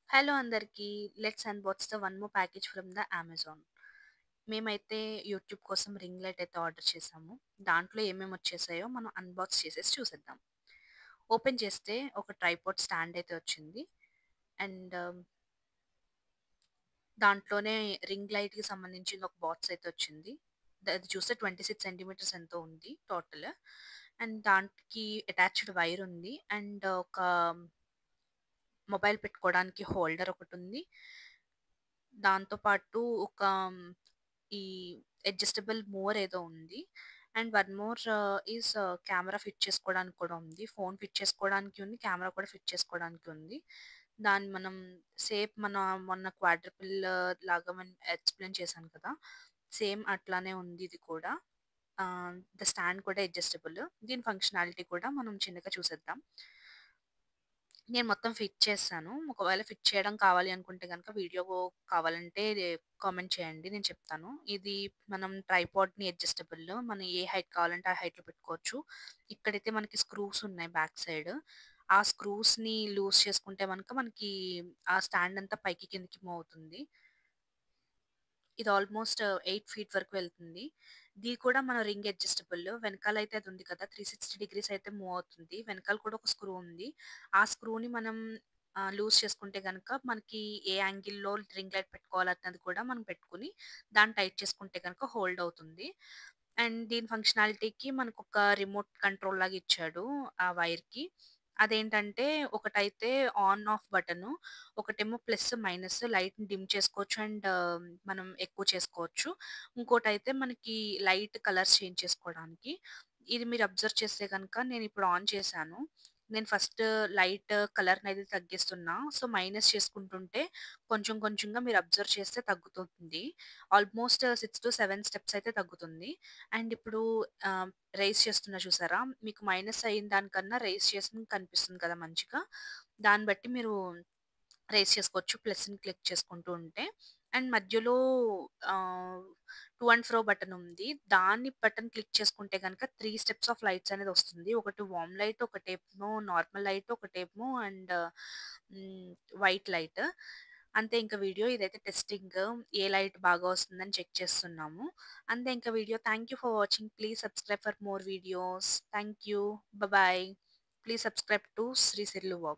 Hello అందరికీ. Let's unbox the one more package from the Amazon. మేమైతే YouTube కోసం ring light అయితే order చేసాము. దాంట్లో ఏమేమి వచ్చేసాయో మనం అన్బాక్స్ చేసేసి చూసేద్దాం. ఓపెన్ చేస్తే ఒక ట్రైపాడ్ స్టాండ్ అయితే వచ్చింది. అండ్ దాంట్లోనే రింగ్ లైట్‌కి సంబంధించిన ఒక బాక్స్ అయితే వచ్చింది. అది చూస్తే 26 సెంటీమీటర్స్ ఎంతో ఉంది టోటల్. అండ్ దానికి అటాచ్డ్ వైర్ ఉంది. అండ్ ఒక మొబైల్ పెట్టుకోవడానికి హోల్డర్ ఒకటుంది. దాంతో పాటు ఒక ఈ అడ్జస్టబుల్ మూవర్ ఏదో ఉంది. And one more is camera fit చేసుకోవడానికి కూడా ఉంది. ఫోన్ ఫిట్ చేసుకోవడానికి ఉంది. కెమెరా కూడా ఫిట్ చేసుకోవడానికి ఉంది. దాన్ని మనం మన మొన్న క్వాడ్రపుల్ లాగా మనం ఎక్స్‌ప్లెయిన్ చేశాను కదా! సేమ్ అట్లానే ఉంది ఇది కూడా. ద స్టాండ్ కూడా అడ్జస్టబుల్. దీని ఫంక్షనాలిటీ కూడా మనం చిన్నగా చూసేద్దాం. నేను మొత్తం ఫిట్ చేశాను. ఒకవేళ ఫిట్ చేయడం కావాలి అనుకుంటే గనక వీడియో కావాలంటే కామెంట్ చేయండి. నేను చెప్తాను. ఇది మనం ట్రైపాడ్‌ని అడ్జస్టబుల్. మనం ఏ హైట్ కావాలంటే ఆ హైట్‌లో పెట్టుకోవచ్చు. ఇక్కడైతే మనకి స్క్రూస్ ఉన్నాయి బ్యాక్ సైడ్. ఆ స్క్రూస్‌ని లూజ్ చేసుకుంటే మనకి ఆ స్టాండ్ అంతా పైకి కిందకి మూవ్ అవుతుంది. ఇది ఆల్మోస్ట్ 8 ఫీట్ వరకు వెళ్తుంది. ఇది కూడా మన రింగ్ అడ్జస్టబుల్. వెనకాలైతే అది ఉంది కదా! 360 డిగ్రీస్ అయితే మూవ్ అవుతుంది. వెనకాల కూడా ఒక స్క్రూ ఉంది. ఆ స్క్రూని మనం లూజ్ చేసుకుంటే గనక మనకి ఏ యాంగిల్‌లో రింగ్ లైట్ పెట్టుకోవాలన్నది కూడా మనం పెట్టుకొని దాన్ని టైట్ చేసుకుంటే గనక హోల్డ్ అవుతుంది. అండ్ దీని ఫంక్షనాలిటీకి మనకొక రిమోట్ కంట్రోల్ లాగా ఇచ్చాడు ఆ వైర్‌కి. అదేంటంటే ఒకటైతే ఆన్, ఆఫ్ బటను. ఒకటేమో ప్లస్, మైనస్ లైట్‌ని డిమ్ చేసుకోవచ్చు. అండ్ మనం ఎక్కువ చేసుకోవచ్చు. ఇంకోటైతే మనకి లైట్ కలర్స్ చేంజ్ చేసుకోవడానికి. ఇది మీరు అబ్జర్వ్ చేస్తే గనక నేనిప్పుడు ఆన్ చేశాను. నేను ఫస్ట్ లైట్ కలర్‌నైతే తగ్గిస్తున్నా. సో, మైనస్ చేసుకుంటుంటే కొంచెం కొంచెంగా మీరు అబ్జర్వ్ చేస్తే తగ్గుతుంది. ఆల్మోస్ట్ 6-7 స్టెప్స్ అయితే తగ్గుతుంది. అండ్ ఇప్పుడు ఆహ్, రైజ్ చేస్తున్నా చూసారా? మీకు మైనస్ అయిన దానికన్నా రైజ్ చేసింది కనిపిస్తుంది కదా మంచిగా. దాన్ని బట్టి మీరు రైజ్ చేసుకోవచ్చు ప్లస్‌ని క్లిక్ చేసుకుంటూ ఉంటే. అండ్ మధ్యలో టు అండ్ ఫ్రో బటన్ ఉంది. దాన్ని బటన్ క్లిక్ చేసుకుంటే గనక 3 స్టెప్స్ ఆఫ్ లైట్స్ అనేది వస్తుంది. ఒకటి వార్మ్ లైట్, ఒకటేమో నార్మల్ లైట్, ఒకటేమో హ్మ్, వైట్ లైట్. అంతే ఇంక వీడియో. ఇదైతే టెస్టింగ్. ఏ లైట్ బాగా వస్తుందని చెక్ చేస్తున్నాము. అంతే ఇంక video. Thank you for watching. Please subscribe for more videos. Thank you. Bye. Please subscribe to Sri Sirlu vlogs.